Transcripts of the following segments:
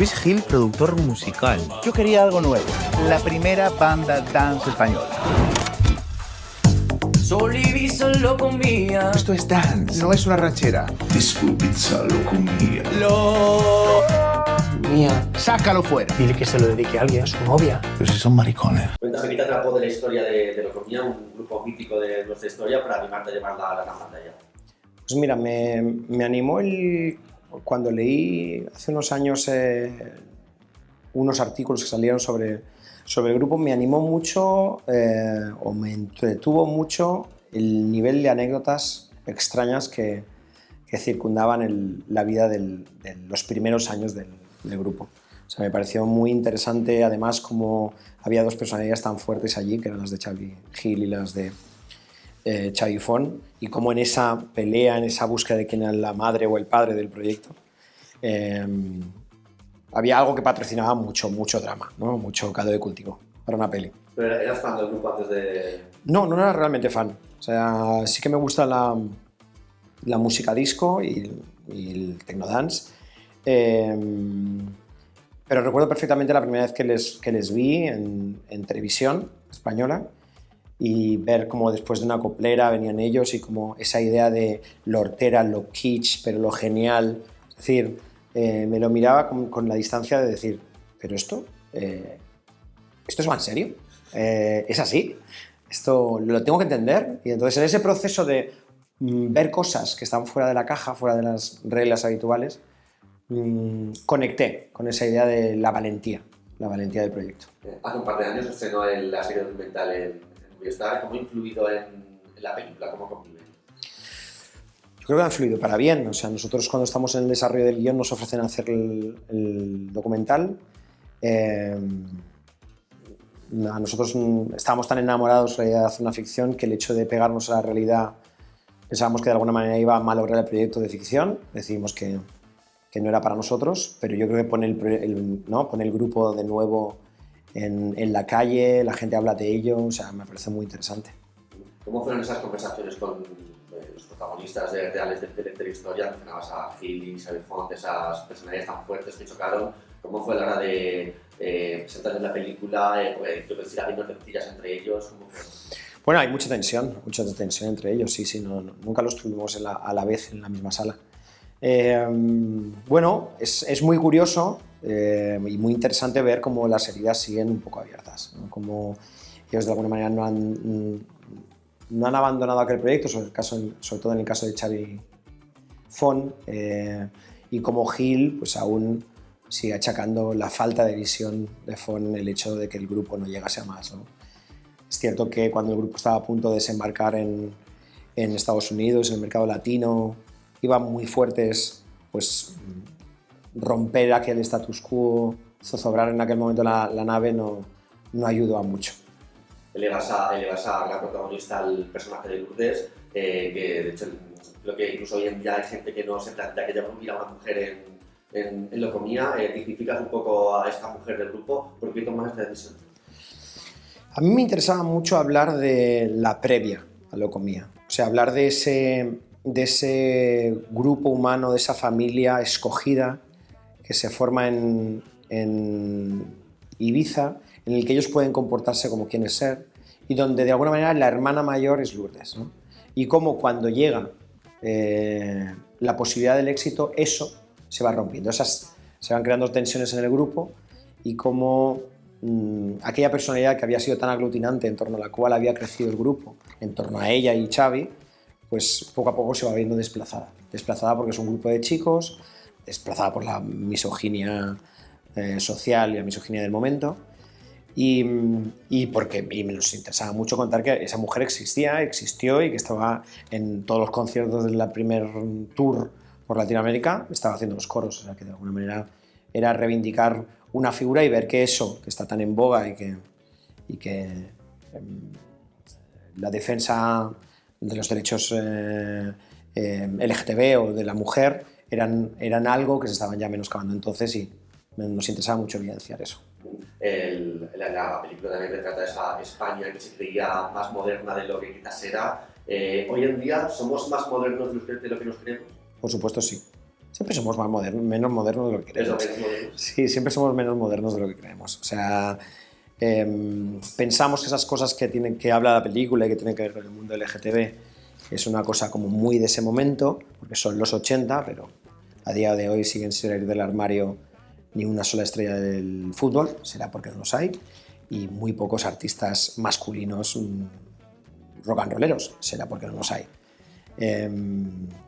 Luis Gil, productor musical. Yo quería algo nuevo, la primera banda dance española. Solivi solo comía. Esto es dance, no es una ranchera. Pizza lo comía. Mía. Sácalo fuera. Dile que se lo dedique a alguien, a su novia. Pero si son maricones. Cuéntame, quítate la voz de la historia de Locomía, un grupo mítico de nuestra historia, para animarte a llevarla a la gran pantalla. Pues mira, me animó cuando leí hace unos años unos artículos que salieron sobre el grupo, me animó mucho o me entretuvo mucho el nivel de anécdotas extrañas que circundaban la vida de los primeros años del grupo. O sea, me pareció muy interesante, además, como había dos personalidades tan fuertes allí, que eran las de Xavi Gil y las de Xavi Font, y como en esa pelea, en esa búsqueda de quién era la madre o el padre del proyecto, había algo que patrocinaba mucho drama, ¿no? Mucho caldo de cultivo para una peli. ¿Pero eras fan del grupo antes de...? No era realmente fan. O sea, sí que me gusta la música disco y el technodance. Pero recuerdo perfectamente la primera vez que les vi en televisión española y ver cómo después de una coplera venían ellos y como esa idea de lo hortera, lo kitsch, pero lo genial. Es decir, me lo miraba con la distancia de decir, ¿pero esto va en serio? ¿Es así? Esto lo tengo que entender. Y entonces en ese proceso de ver cosas que están fuera de la caja, fuera de las reglas habituales, conecté con esa idea de la valentía del proyecto. Hace un par de años estrenó la serie documental en Movistar. ¿Cómo ha influido en la película? ¿Cómo convive? Yo creo que ha influido para bien. O sea, nosotros cuando estamos en el desarrollo del guión nos ofrecen hacer el documental. Nosotros estábamos tan enamorados de la idea de hacer una ficción que el hecho de pegarnos a la realidad pensábamos que de alguna manera iba a malograr el proyecto de ficción. Decidimos que no era para nosotros, pero yo creo que pone el grupo de nuevo en la calle, la gente habla de ello, o sea, me parece muy interesante. ¿Cómo fueron esas conversaciones con los protagonistas reales de la historia? Mencionabas a Gil y Xavi Font, esas personalidades tan fuertes que chocaron. ¿Cómo fue la hora de presentarles la película? Yo decir, habiendo rencillas entre ellos. ¿Cómo fue? Bueno, hay mucha tensión entre ellos, sí, nunca los tuvimos a la vez en la misma sala. Bueno, es muy curioso y muy interesante ver cómo las heridas siguen un poco abiertas, ¿no? Como ellos de alguna manera no han abandonado aquel proyecto, sobre todo en el caso de Xavi Font, y como Gil pues aún sigue achacando la falta de visión de Font el hecho de que el grupo no llegase a más, ¿no? Es cierto que cuando el grupo estaba a punto de desembarcar en Estados Unidos, en el mercado latino, iban muy fuertes, pues romper aquel status quo, zozobrar en aquel momento la nave no ayudó a mucho. Elevas a la protagonista al personaje de Lourdes, que de hecho creo que incluso hoy en día hay gente que no se plantea que lleva a una mujer en Locomía. ¿Dignificas un poco a esta mujer del grupo? ¿Por qué tomas esta decisión? A mí me interesaba mucho hablar de la previa a Locomía, o sea, hablar de ese grupo humano, de esa familia escogida que se forma en Ibiza, en el que ellos pueden comportarse como quieren ser y donde de alguna manera la hermana mayor es Lourdes, ¿no? Y cómo cuando llega la posibilidad del éxito, eso se va rompiendo, se van creando tensiones en el grupo y cómo aquella personalidad que había sido tan aglutinante en torno a la cual había crecido el grupo, en torno a ella y Xavi, pues poco a poco se va viendo desplazada porque es un grupo de chicos, desplazada por la misoginia social y la misoginia del momento y porque me nos interesaba mucho contar que esa mujer existió y que estaba en todos los conciertos del primer tour por Latinoamérica, estaba haciendo los coros, o sea que de alguna manera era reivindicar una figura y ver que eso, que está tan en boga y que la defensa de los derechos LGTB o de la mujer eran algo que se estaban ya menoscabando entonces y nos interesaba mucho evidenciar eso. La película también retrata esa España que se creía más moderna de lo que quizás era. Hoy en día, ¿somos más modernos de lo que nos creemos? Por supuesto sí. Siempre somos menos modernos de lo que Es lo creemos. que decimos. Sí, siempre somos menos modernos de lo que creemos. O sea, pensamos que esas cosas que habla la película y que tienen que ver con el mundo LGTB es una cosa como muy de ese momento, porque son los 80, pero a día de hoy siguen sin salir del armario ni una sola estrella del fútbol, será porque no los hay, y muy pocos artistas masculinos rock and rolleros, será porque no los hay.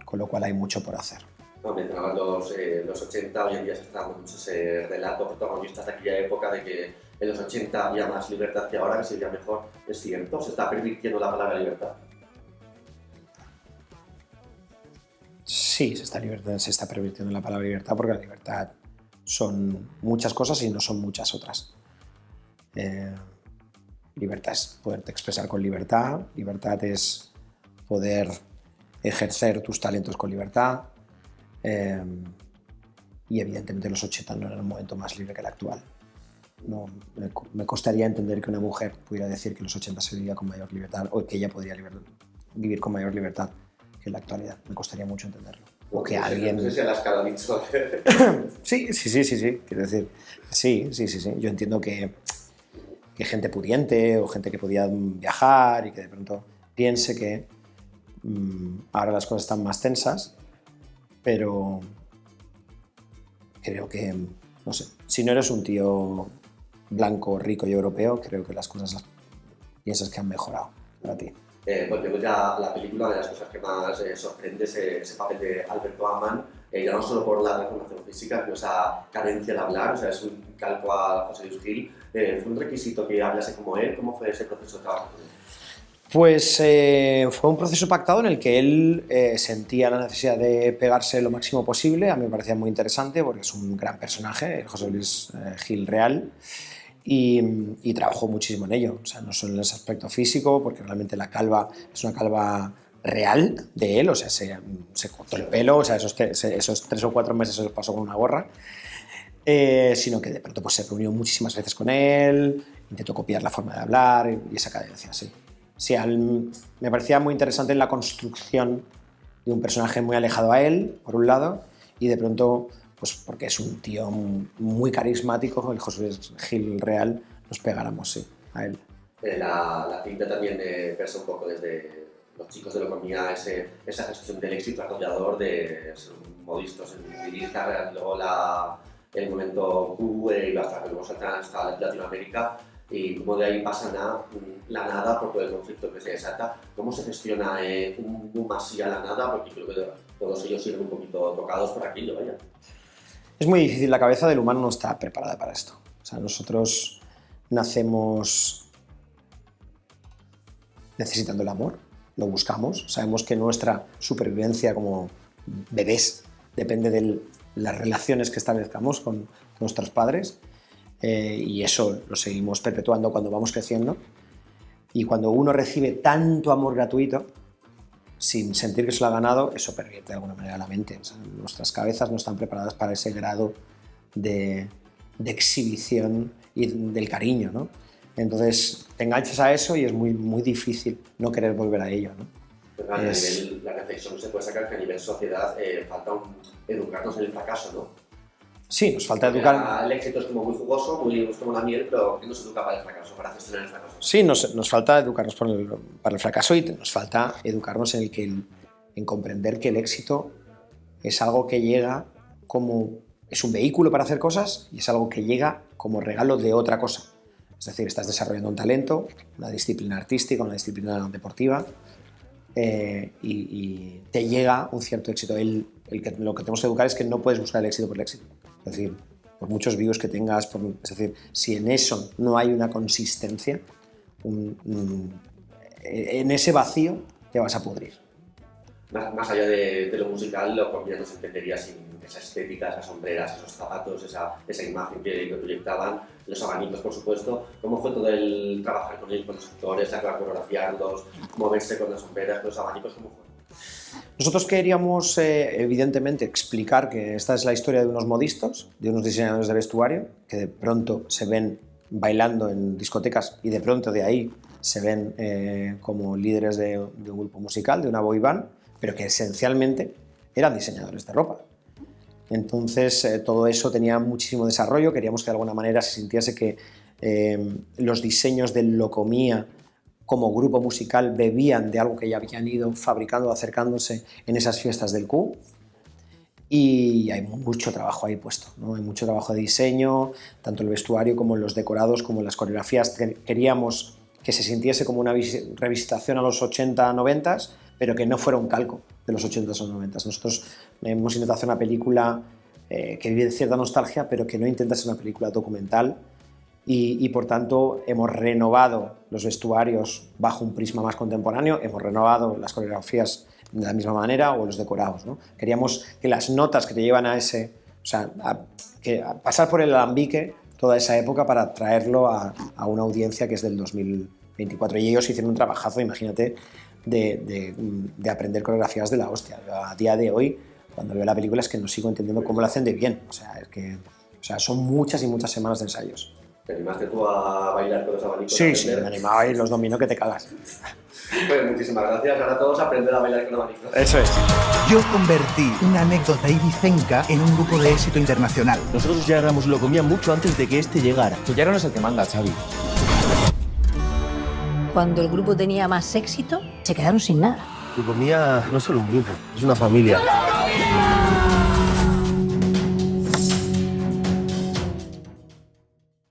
Con lo cual hay mucho por hacer. No, mencionabas los 80, hoy en día se está dando mucho ese relato protagonistas de aquella época de que en los 80 había más libertad que ahora, que sería mejor. ¿Es cierto? ¿Se está pervirtiendo la palabra libertad? Sí, se está pervirtiendo la palabra libertad, porque la libertad son muchas cosas y no son muchas otras. Libertad es poderte expresar con libertad, libertad es poder ejercer tus talentos con libertad, y evidentemente los 80 no eran un momento más libre que el actual. No, me costaría entender que una mujer pudiera decir que en los 80 se vivía con mayor libertad o que ella podría vivir con mayor libertad que en la actualidad. Me costaría mucho entenderlo. O que alguien... No sé si a la escala dicho. Sí. Quiero decir, sí. Yo entiendo que gente pudiente o gente que podía viajar y que de pronto piense que ahora las cosas están más tensas, pero creo que, no sé, si no eres un tío blanco, rico y europeo, creo que las cosas piensas que han mejorado para ti. Volvemos ya a la película, una de las cosas que más sorprende es ese papel de Albert Bauman, ya no solo por la transformación física, sino esa cadencia al hablar, o sea, es un calco a José Luis Gil. ¿Fue un requisito que hablase como él? ¿Cómo fue ese proceso de trabajo con él? Pues fue un proceso pactado en el que él sentía la necesidad de pegarse lo máximo posible. A mí me parecía muy interesante porque es un gran personaje, José Luis Gil real, y trabajó muchísimo en ello. O sea, no solo en ese aspecto físico, porque realmente la calva es una calva real de él, o sea, se cortó el pelo, o sea, esos 3 o 4 meses se los pasó con una gorra, sino que de pronto pues, se reunió muchísimas veces con él, intentó copiar la forma de hablar y esa cadencia, sí. Sí, me parecía muy interesante la construcción de un personaje muy alejado a él, por un lado, y de pronto, pues porque es un tío muy carismático, el José Luis Gil real, nos pegáramos, sí, a él. La cinta también versa un poco desde los chicos de Locomía, esa gestión del éxito arrollador de modistos en Ibiza, luego el momento Q y hasta que luego saltan hasta Latinoamérica, y cómo de ahí pasan a la nada por todo el conflicto que se desata. ¿Cómo se gestiona un boom así a la nada? Porque creo que todos ellos siguen un poquito tocados por aquello, vaya. Es muy difícil, la cabeza del humano no está preparada para esto. O sea, nosotros nacemos necesitando el amor, lo buscamos, sabemos que nuestra supervivencia como bebés depende de las relaciones que establezcamos con nuestros padres, y eso lo seguimos perpetuando cuando vamos creciendo, y cuando uno recibe tanto amor gratuito sin sentir que se lo ha ganado, eso pervierte de alguna manera la mente. O sea, nuestras cabezas no están preparadas para ese grado de exhibición y del cariño, ¿no? Entonces te enganchas a eso y es muy, muy difícil no querer volver a ello, ¿no? Pero a nivel, la reflexión se puede sacar que a nivel sociedad falta educarnos en el fracaso, ¿no? Sí, nos falta educar. El éxito es como muy jugoso, es como la miel, pero no se educa para el fracaso, para gestionar el fracaso. Sí, nos falta educarnos para el fracaso, y nos falta educarnos en comprender que el éxito es algo que llega es un vehículo para hacer cosas, y es algo que llega como regalo de otra cosa. Es decir, estás desarrollando un talento, una disciplina artística, una disciplina deportiva, y te llega un cierto éxito. Lo que tenemos que educar es que no puedes buscar el éxito por el éxito. Es decir, por muchos views que tengas, es decir, si en eso no hay una consistencia, en ese vacío te vas a pudrir. Más allá de lo musical, Locomía no se entendería sin esa estética, esas sombreras, esos zapatos, esa imagen que proyectaban, los abanicos, por supuesto. ¿Cómo fue todo el trabajar con los actores, la coreografiarlos, moverse con las sombreras, con los abanicos? ¿Cómo fue? Nosotros queríamos, evidentemente, explicar que esta es la historia de unos modistas, de unos diseñadores de vestuario, que de pronto se ven bailando en discotecas y de pronto de ahí se ven como líderes de un grupo musical, de una boy band, pero que esencialmente eran diseñadores de ropa. Entonces, todo eso tenía muchísimo desarrollo, queríamos que de alguna manera se sintiese que los diseños de Locomía como grupo musical bebían de algo que ya habían ido fabricando, acercándose en esas fiestas del Q. Y hay mucho trabajo ahí puesto, ¿no? Hay mucho trabajo de diseño, tanto el vestuario como en los decorados, como en las coreografías. Queríamos que se sintiese como una revisitación a los 80, 90, pero que no fuera un calco de los 80 o 90. Nosotros hemos intentado hacer una película que vive de cierta nostalgia, pero que no intenta ser una película documental y por tanto hemos renovado los vestuarios bajo un prisma más contemporáneo, hemos renovado las coreografías de la misma manera o los decorados, ¿no? Queríamos que las notas que te llevan a ese, o sea, a pasar por el alambique toda esa época para traerlo a una audiencia que es del 2024. Y ellos hicieron un trabajazo, imagínate, de aprender coreografías de la hostia. Yo, a día de hoy, cuando veo la película, es que no sigo entendiendo cómo lo hacen de bien. O sea, es que, o sea, son muchas y muchas semanas de ensayos. ¿Te animaste tú a bailar con los abanicos? Sí, sí, me animaba y los dominó que te cagas. Pues muchísimas gracias. Ahora todos a aprender a bailar con abanicos. Eso es. Yo convertí una anécdota ibicenca en un grupo de éxito internacional. Nosotros ya éramos Locomía mucho antes de que este llegara. Tú ya no eres el que manda, Xavi. Cuando el grupo tenía más éxito, se quedaron sin nada. Locomía no es solo un grupo, es una familia.